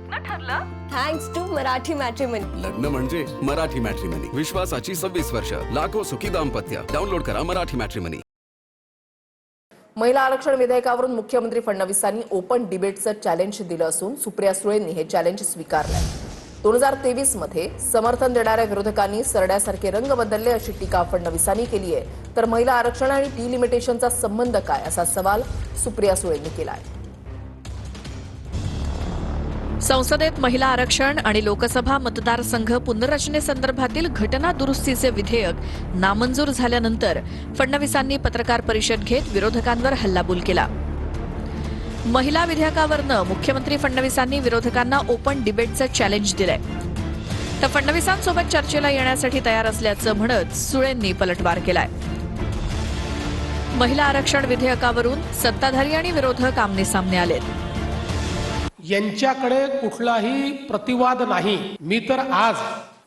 लग्न ठरलं thanks to Marathi matrimony. लग्न म्हणजे मराठी मॅट्रिमनी. विश्वासाची 26 वर्ष. लाखो सुखी दाम्पत्य. डाउनलोड करा मराठी मॅट्रिमनी. महिला आरक्षण विधेयकावरून मुख्यमंत्री फडणवीसांनी ओपन डिबेटचं चॅलेंज दिलं असून सुप्रिया सुळेंनी हे चॅलेंज स्वीकारलंय. 2023 मध्ये समर्थन देणाऱ्या विरोधकांनी सरड्यासारखे रंग बदलले अशी टीका फडणवीसांनी केली आहे. तर महिला आरक्षण आणि डिलिमिटेशनचा संबंध काय असा सवाल सुप्रिया सुळेंनी केला आहे. संसदेत महिला आरक्षण आणि लोकसभा मतदारसंघ पुनर्रचनेसंदर्भातील घटना दुरुस्तीचे विधेयक नामंजूर झाल्यानंतर फडणवीसांनी पत्रकार परिषद घेत विरोधकांवर हल्लाबोल केला. महिला विधेयकावरनं मुख्यमंत्री फडणवीसांनी विरोधकांना ओपन डिबेटचं चॅलेंज दिलंय. तर फडणवीसांसोबत चर्चेला येण्यासाठी तयार असल्याचं म्हणत सुळेंनी पलटवार केलाय. महिला आरक्षण विधेयकावरून सत्ताधारी आणि विरोधक आमनेसामने आलेत. यांच्याकडे कुठलाही प्रतिवाद नाही. मी तर आज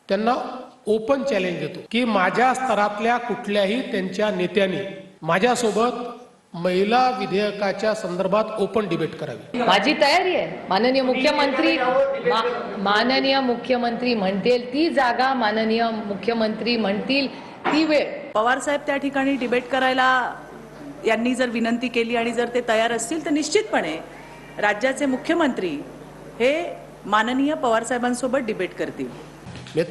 त्यांना ओपन चॅलेंज देतो की माझ्या स्तरातल्या कुठल्याही त्यांच्या नेत्यांनी माझ्यासोबत महिला विधेयकाच्या संदर्भात ओपन डिबेट करावी. माझी तयारी आहे. माननीय मुख्यमंत्री म्हणतील ती जागा, माननीय मुख्यमंत्री म्हणतील ती वेळ. पवार साहेब त्या ठिकाणी डिबेट करायला यांनी जर विनंती केली आणि जर ते तयार असतील तर निश्चितपणे राज्याचे मुख्यमंत्री हे माननीय पवार साहेबांसोबत डिबेट करतील.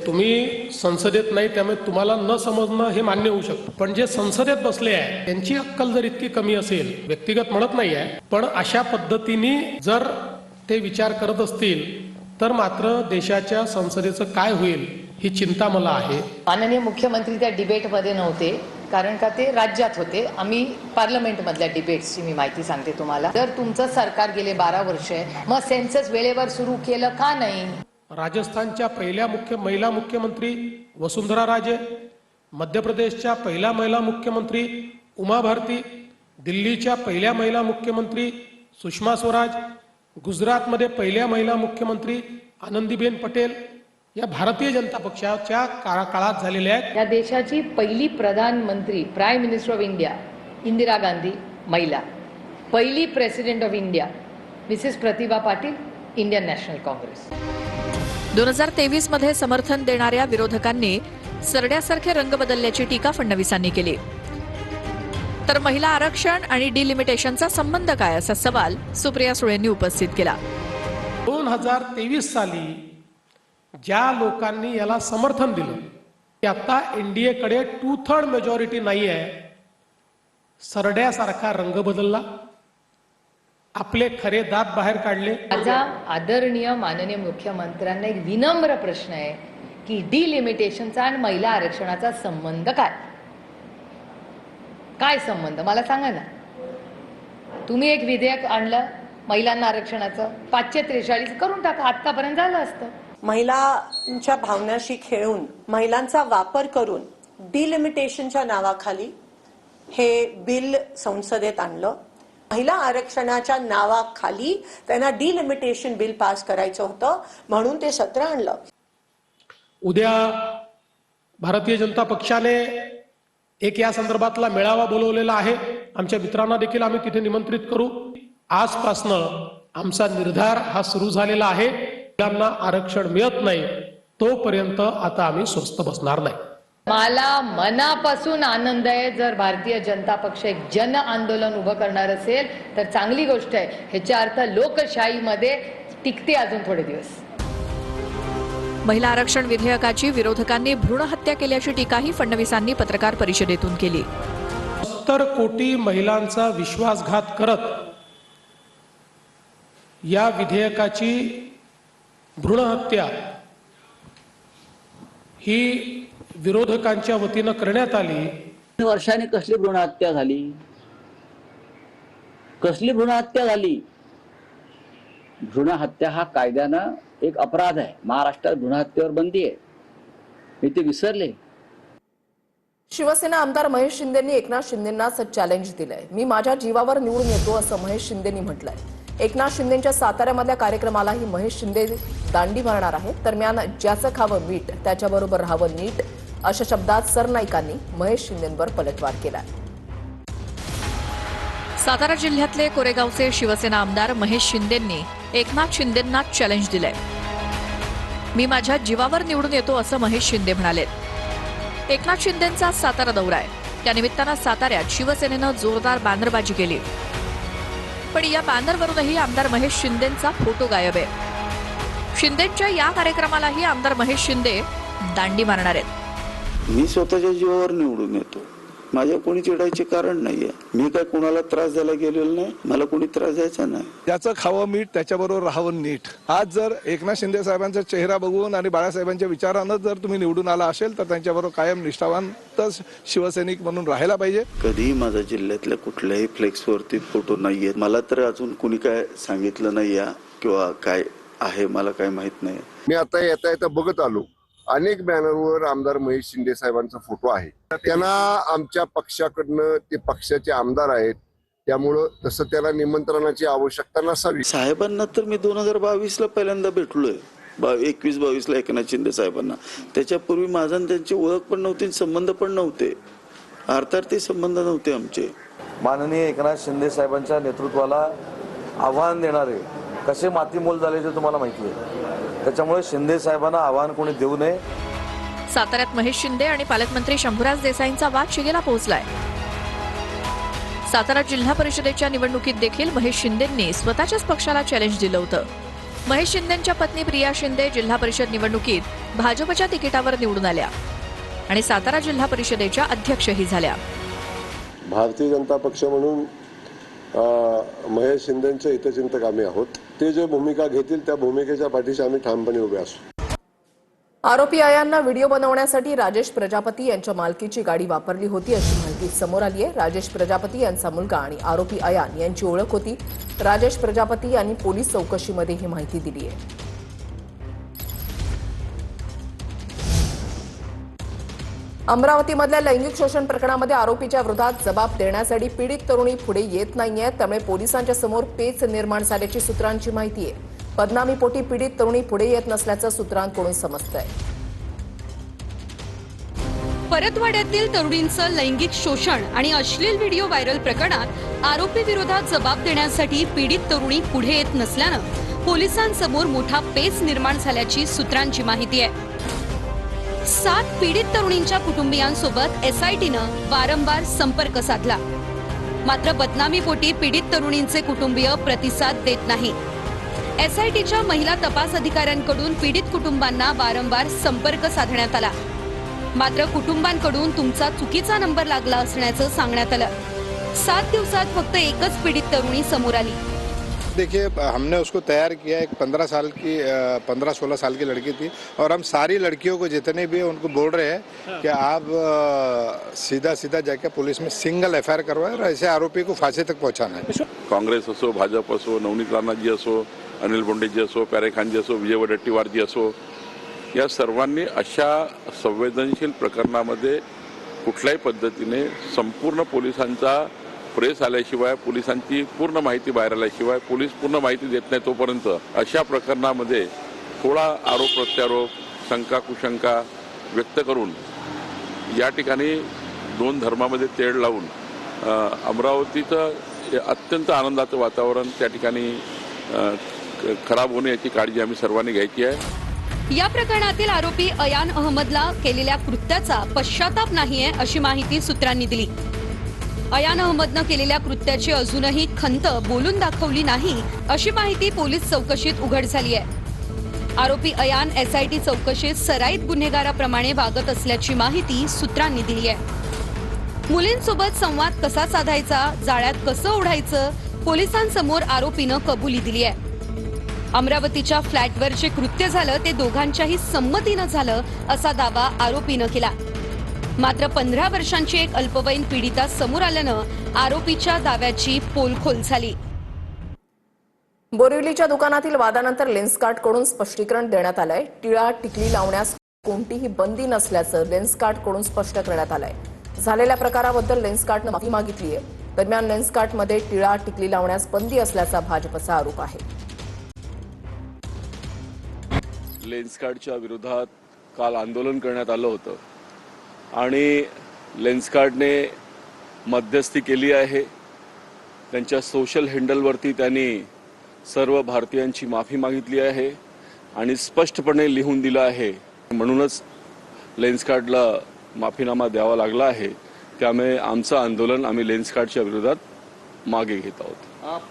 तुम्ही संसदेत नाही त्यामुळे तुम्हाला न समजणं हे मान्य होऊ शकतं. पण जे संसदेत बसले आहे त्यांची अक्कल जर इतकी कमी असेल, व्यक्तिगत म्हणत नाही आहे, पण अशा पद्धतीने जर ते विचार करत असतील तर मात्र देशाच्या संसदेचं काय होईल ही चिंता मला आहे. माननीय मुख्यमंत्री त्या डिबेटमध्ये नव्हते कारण का ते राज्यात होते. आम्ही पार्लमेंटमधल्या डिबेट्सची मी माहिती सांगते तुम्हाला. जर तुमचं सरकार गेले 12 वर्ष मग सेन्सस वेळेवर सुरू केलं का नाही? राजस्थानच्या पहिल्या महिला मुख्यमंत्री वसुंधरा राजे, मध्य प्रदेशच्या पहिल्या महिला मुख्यमंत्री उमा भारती, दिल्लीच्या पहिल्या महिला मुख्यमंत्री सुषमा स्वराज, गुजरातमध्ये पहिल्या महिला मुख्यमंत्री आनंदीबेन पटेल या भारतीय जनता पक्षाच्या काळात झालेल्या आहेत. या देशाची पहिली प्रधानमंत्री prime minister of India Indira Gandhi महिला, पहिली president of India Mrs Pratibha Patil Indian national Congress. 2023 मध्ये समर्थन देणाऱ्या विरोधकांनी सरड्यासारखे रंग बदलल्याची टीका फडणवीसांनी केली. तर महिला आरक्षण आणि डिलिमिटेशनचा संबंध काय असा सवाल सुप्रिया सुळेंनी उपस्थित केला. 2023 साली ज्या लोकांनी याला समर्थन दिलं ते आता एनडीएकडे 2/3 मेजॉरिटी नाही आहे. सरड्यासारखा रंग बदलला, आपले खरे दात बाहेर काढले. माझा आदरणीय माननीय मुख्यमंत्र्यांना एक विनम्र प्रश्न आहे की डिलिमिटेशनचा आणि महिला आरक्षणाचा संबंध काय? काय संबंध मला सांगा ना. तुम्ही एक विधेयक आणलं महिलांना आरक्षणाचं, 543 करून टाका, आतापर्यंत झालं असतं. महिलांच्या भावनाशी खेळून, महिलांचा वापर करून डिलिमिटेशनच्या नावाखाली हे बिल संसदेत आणलं. महिला आरक्षणाच्या नावाखाली त्यांना डिलिमिटेशन बिल पास करायचं होतं म्हणून ते सत्र आणलं. उद्या भारतीय जनता पक्षाने एक या संदर्भातला मेळावा बोलवलेला आहे. आमच्या मित्रांना देखील आम्ही तिथे निमंत्रित करू. आजपासनं आमचा निर्धार हा सुरू झालेला आहे. महिलांना आरक्षण मिळत नाही तोपर्यंत आता आम्ही स्वस्थ बसणार नाही. मला मनापासून आनंद आहे जर भारतीय जनता पक्ष एक जन आंदोलन उभं करणार असेल तर चांगली गोष्ट आहे. ह्याचा अर्थ लोकशाहीमध्ये टिकते अजून थोडे दिवस. महिला आरक्षण विधेयकाची विरोधकांनी भ्रूण हत्या केल्याची टीकाही फडणवीसांनी पत्रकार परिषदेतून केली. 70 कोटी महिलांचा विश्वासघात करत या विधेयकाची भ्रूण हत्या ही विरोधकांच्या वतीनं करण्यात आली. वर्षांनी कसली भ्रूण हत्या झाली? कसली भ्रूण हत्या झाली? भ्रूण हत्या हा कायद्यानं एक अपराध आहे. महाराष्ट्रात भ्रूण हत्येवर बंदी आहे, मी ते विसरले. शिवसेना आमदार महेश शिंदेंनी एकनाथ शिंदेंनाच चॅलेंज दिलंय. मी माझ्या जीवावर निवडून येतो असं महेश शिंदेंनी म्हटलंय. एकनाथ शिंदेंच्या साताऱ्यामधल्या कार्यक्रमालाही महेश शिंदे दांडी मारणार आहेत. दरम्यान ज्याचं खावं मीठ त्याच्याबरोबर राहावं नीट अशा शब्दात सरनाईकांनी महेश शिंदेंवर पलटवार केलाय. सातारा जिल्ह्यातले कोरेगावचे शिवसेना आमदार महेश शिंदेंनी एकनाथ शिंदेंना चॅलेंज दिलंय. मी माझ्या जीवावर निवडून येतो असं महेश शिंदे म्हणाले. एकनाथ शिंदेंचा सातारा दौरा आहे. त्यानिमित्तानं साताऱ्यात शिवसेनेनं जोरदार बॅनरबाजी केली. पण या बॅनरवरूनही आमदार महेश शिंदेंचा फोटो गायब आहे. शिंदेंच्या या कार्यक्रमालाही आमदार महेश शिंदे दांडी मारणार आहेत. मी स्वतःच्या जीवावर निवडून येतो. माझ्या कोणी चिडायचे कारण नाहीये. मी काय कोणाला त्रास द्यायला गेलेलो नाही. मला कोणी त्रास द्यायचा नाही. त्याचं खावं मीठ, त्याच्याबरोबर राहावं नीट. आज जर एकनाथ शिंदे साहेबांचा चेहरा बघून आणि बाळासाहेबांच्या विचारानं जर तुम्ही निवडून आला असेल तर त्यांच्याबरोबर कायम निष्ठावान शिवसैनिक म्हणून राहायला पाहिजे. कधीही माझ्या जिल्ह्यातल्या कुठल्याही फ्लेक्सवरती फोटो नाहीये. मला तर अजून कुणी काय सांगितलं नाही किंवा काय आहे मला काय माहित नाही. मी आता येता बघत आलो अनेक बॅनरवर आमदार महेश शिंदे साहेबांचा फोटो आहे. त्यांना आमच्या पक्षाकडनं ते पक्षाचे आमदार आहेत त्यामुळं तसं त्याला निमंत्रणाची आवश्यकता नसावी. साहेबांना तर मी 2022ला पहिल्यांदा भेटलोय. 21-22ला एकनाथ शिंदे साहेबांना. त्याच्यापूर्वी माझा त्यांची ओळख पण नव्हती, संबंध पण नव्हते. अर्थार्थी संबंध नव्हते आमचे. माननीय एकनाथ शिंदे साहेबांच्या नेतृत्वाला आव्हान देणारे कसे मातीमोल झाले ते तुम्हाला माहिती आहे. त्याच्यामुळे शिंदे साहेबांना आव्हान कोणी देऊ नये. साताऱ्यात महेश शिंदे आणि पालकमंत्री शंभूराज देसाईंचा वाद शिगेला पोहोचलाय. सातारा जिल्हा परिषदेच्या निवडणुकीत देखील महेश शिंदेंनी स्वतःच्याच पक्षाला चॅलेंज दिलं होतं. महेश शिंदेंच्या पत्नी प्रिया शिंदे जिल्हा परिषद निवडणुकीत भाजपच्या तिकिटावर निवडून आल्या आणि सातारा जिल्हा परिषदेच्या अध्यक्षही झाल्या. भारतीय जनता पक्ष म्हणून महेश शिंदेचे हितचिंतक आम्ही आहोत. ते जे भूमिका घेतील त्या भूमिकेच्या पाठीशी आम्ही ठामपणे उभे असू. आरोपी अयांना व्हिडिओ बनवण्यासाठी राजेश प्रजापती यांच्या मालकीची गाडी वापरली होती अशी माहिती समोर आली आहे. राजेश प्रजापती यांचा मुलगा आणि आरोपी अयान यांची ओळख होती. राजेश प्रजापती यांनी पोलीस चौकशीमध्ये ही माहिती दिली आहे. अमरावतीमधल्या लैंगिक शोषण प्रकरणामध्ये आरोपीच्या विरोधात जबाब देण्यासाठी पीडित तरुणी पुढे येत नाहीये. त्यामुळे पोलिसांच्या समोर पेच निर्माण झाल्याची सूत्रांची माहिती आहे. बदनामीपोटी पीडित तरुणी पुढे येत नसल्याचं सूत्रांकडून समजतंय. परतवाड्यातील तरुणींचं लैंगिक शोषण आणि अश्लील व्हिडिओ व्हायरल प्रकरणात आरोपी विरोधात जबाब देण्यासाठी पीडित तरुणी पुढे येत नसल्यानं पोलिसांसमोर मोठा पेच निर्माण झाल्याची सूत्रांची माहिती आहे. 7 पीडित तरुणींच्या कुटुंबियांसोबत एसआयटीनं वारंवार संपर्क साधला. मात्र बदनामीपोटी पीडित तरुणींचे कुटुंबीय प्रतिसाद देत नाही. एसआयटीच्या महिला तपास अधिकाऱ्यांकडून पीडित कुटुंबांना वारंवार संपर्क साधण्यात आला. मात्र कुटुंबांकडून तुमचा चुकीचा नंबर लागला असण्याचं सांगण्यात आलं. 7 दिवसात फक्त एकच पीडित तरुणी समोर आली. देखिए, हमने उसको तैयार किया. एक 15-16 साल की लड़की थी और हम सारी लड़कियों को जितने भी उनको बोल रहे हैं कि आप सीधा जाके पुलिस में सिंगल एफआईआर करवाएं और ऐसे आरोपी को फांसी तक पहुंचाना है. काँग्रेस असो, भाजप असो, नवनीत राणाजी असो, अनिल बोंडेजी असो, प्यारे खानजी असो, विजय वडेट्टीवारजी असो, या सर्वांनी अशा संवेदनशील प्रकरणामध्ये कुठल्याही पद्धतीने संपूर्ण पोलिसांचा प्रेस आल्याशिवाय, पोलिसांची पूर्ण माहिती बाहेर आल्याशिवाय, पोलीस पूर्ण माहिती देत नाही तोपर्यंत अशा प्रकरणामध्ये थोडा आरोप प्रत्यारोप, शंका कुशंका व्यक्त करून या ठिकाणी 2 धर्मामध्ये तेढ लावून अमरावतीचं अत्यंत आनंदाचं वातावरण त्या ठिकाणी खराब होणे याची काळजी आम्ही सर्वांनी घ्यायची आहे. या प्रकरणातील आरोपी अयान अहमदला केलेल्या कृत्याचा पश्चाताप नाहीये अशी माहिती सूत्रांनी दिली. अयान अहमदनं केलेल्या कृत्याची अजूनही खंत बोलून दाखवली नाही अशी माहिती पोलीस चौकशीत उघड झाली आहे. आरोपी अयान एसआयटी चौकशीत सराईत गुन्हेगाराप्रमाणे वागत असल्याची माहिती सूत्रांनी दिली आहे. मुलींसोबत संवाद कसा साधायचा, जाळ्यात कसं ओढायचं, पोलिसांसमोर आरोपीनं कबुली दिली आहे. अमरावतीच्या फ्लॅटवर जे कृत्य झालं ते दोघांच्याही संमतीनं झालं असा दावा आरोपीनं केला. मात्र 15 वर्षांची एक अल्पवयीन पीडिता समोर आल्यानं आरोपीच्या दाव्याची पोलखोल झाली. बोरिवलीच्या दुकानातील वादानंतर लेन्सकार्टकडून स्पष्टीकरण देण्यात आलंय. टिळा टिकली लावण्यास कोणतीही बंदी नसल्याचं लेन्सकार्टकडून स्पष्ट करण्यात आलंय. झालेल्या प्रकाराबद्दल लेन्सकार्टनं माफी मागितली आहे. दरम्यान लेन्सकार्टमध्ये टिळा टिकली लावण्यास बंदी असल्याचा भाजपचा आरोप आहे. लेन्सकार्टच्या विरोधात काल आंदोलन करण्यात आलं होतं आणि लेन्सकार्टने मध्यस्थी केली आहे. त्यांच्या सोशल हँडलवरती त्यांनी सर्व भारतीयांची माफी मागितली आहे आणि स्पष्टपणे लिहून दिलं आहे. म्हणूनच लेन्सकार्टला माफीनामा द्यावा लागला आहे. त्यामुळे आमचं आंदोलन आम्ही लेन्सकार्टच्या विरोधात मागे घेत आहोत.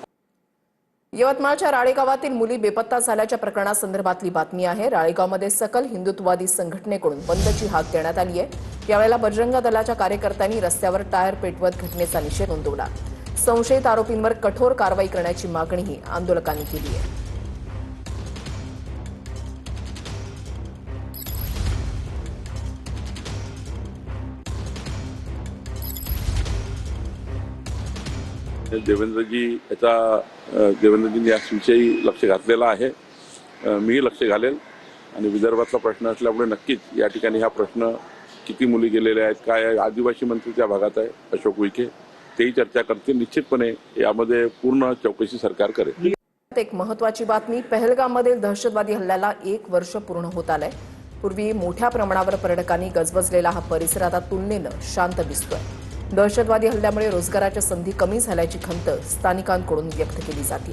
यवतमाळच्या राळेगावातील मुली बेपत्ता झाल्याच्या प्रकरणासंदर्भातली बातमी आहे. राळेगावमध्ये सकल हिंदुत्ववादी संघटनेकडून बंदची हाक देण्यात आली आहे. यावेळेला बजरंग दलाच्या कार्यकर्त्यांनी रस्त्यावर टायर पेटवत घटनेचा निषेध नोंदवला. संशयित आरोपींवर कठोर कारवाई करण्याची मागणीही आंदोलकांनी केली आहे. देवेंद्रजींनी याविषयी लक्ष घातलेलं आहे. मी लक्ष घालेल आणि विदर्भातला प्रश्न असल्यामुळे नक्कीच या ठिकाणी हा प्रश्न किती मुली गेलेल्या आहेत, काय आहे, आदिवासी मंत्री त्या भागात आहे अशोक उईके, तेही चर्चा करतील. निश्चितपणे यामध्ये पूर्ण चौकशी सरकार करेल. एक महत्वाची बातमी, पहलगाममधील दहशतवादी हल्ल्याला 1 वर्ष पूर्ण होत आलंय. पूर्वी मोठ्या प्रमाणावर पर्यटकांनी गजबजलेला हा परिसर आता तुलनेनं शांत दिसतोय. दहशतवादी हल्ल्यामुळे रोजगाराच्या संधी कमी झाल्याची खंत स्थानिकांकडून व्यक्त केली जाते.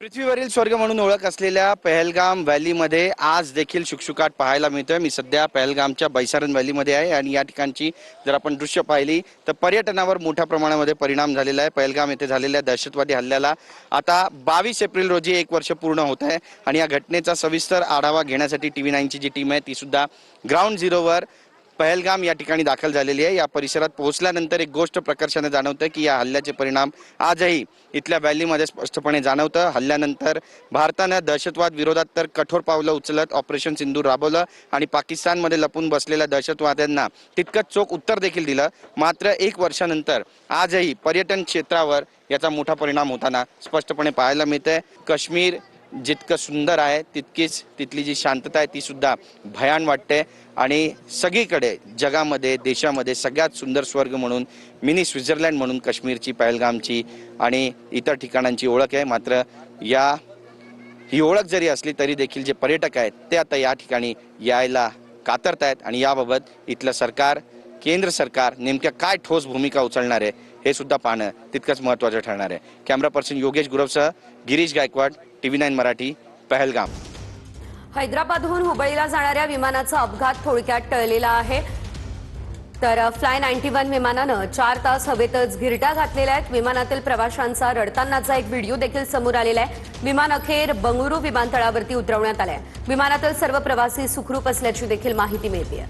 पृथ्वीवरील स्वर्ग म्हणून ओळख असलेल्या पहलगाम व्हॅलीमध्ये आज देखील शुकशुकाट पाहायला मिळतोय. मी सध्या पहलगामच्या बैसारन व्हॅलीमध्ये आहे आणि या ठिकाणची जर आपण दृश्य पाहिली तर पर्यटनावर मोठ्या प्रमाणामध्ये परिणाम झालेला आहे. पहलगाम येथे झालेल्या दहशतवादी हल्ल्याला आता 22 एप्रिल रोजी 1 वर्ष पूर्ण होत आहे आणि या घटनेचा सविस्तर आढावा घेण्यासाठी TV9ची जी टीम आहे ती सुद्धा ग्राउंड झिरोवर पहलगाम या ठिकाणी दाखल झालेली आहे. या परिसरात पोहोचल्यानंतर एक गोष्ट प्रकर्षाने जाणवतं की या हल्ल्याचे परिणाम आजही इथल्या व्हॅलीमध्ये स्पष्टपणे जाणवतं. हल्ल्यानंतर भारतानं दहशतवाद विरोधात तर कठोर पावलं उचलत ऑपरेशन सिंधूर राबवलं आणि पाकिस्तानमध्ये लपून बसलेल्या दहशतवाद्यांना तितकंच चोख उत्तर देखील दिलं. मात्र 1 वर्षानंतर आजही पर्यटन क्षेत्रावर याचा मोठा परिणाम होताना स्पष्टपणे पाहायला मिळतंय. काश्मीर जितकं सुंदर आहे तितकीच तिथली जी शांतता आहे ती सुद्धा भयान वाटते आणि सगळीकडे जगामध्ये देशामध्ये सगळ्यात सुंदर स्वर्ग म्हणून मिनी स्वित्झर्लंड म्हणून काश्मीरची पहलगामची आणि इतर ठिकाणांची ओळख आहे. मात्र ही ओळख जरी असली तरी देखील जे पर्यटक आहेत ते आता या ठिकाणी यायला कातरत आहेत आणि याबाबत इथलं सरकार, केंद्र सरकार नेमक्या काय ठोस भूमिका उचलणार आहे हे सुद्धा पाहणं तितकंच महत्त्वाचं ठरणार आहे. कॅमेरा पर्सन योगेश गुरवसह गिरीश गायकवाड, TV9 मराठी, पहलगाम. हैदराबादहून हुबळीला जाणाऱ्या विमानाचा अपघात थोडक्यात टळलेला आहे. तर फ्लाय 91 विमानानं 4 तास हवेतच घिरट्या घातलेल्या आहेत. विमानातील प्रवाशांचा रडतानाचा एक व्हिडिओ देखील समोर आलेला आहे. विमान अखेर बंगळुरू विमानतळावरती उतरवण्यात आलंय. विमानातील सर्व प्रवासी सुखरूप असल्याची देखील माहिती मिळते.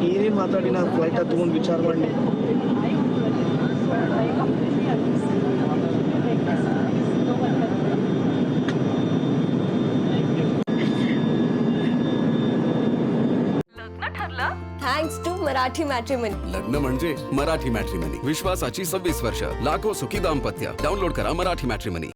ಏನೇ ಮಾತಾಡಿ ನಾನು ಫ್ಲೈಟ್ ತಗೊಂಡು ವಿಚಾರ ಮಾಡಿ थँक्स टू मराठी मॅट्रिमनी. लग्न म्हणजे मराठी मॅट्रिमनी. विश्वासाची 26 वर्ष, लाखो सुखी दाम्पत्य. डाउनलोड करा मराठी मॅट्रिमनी.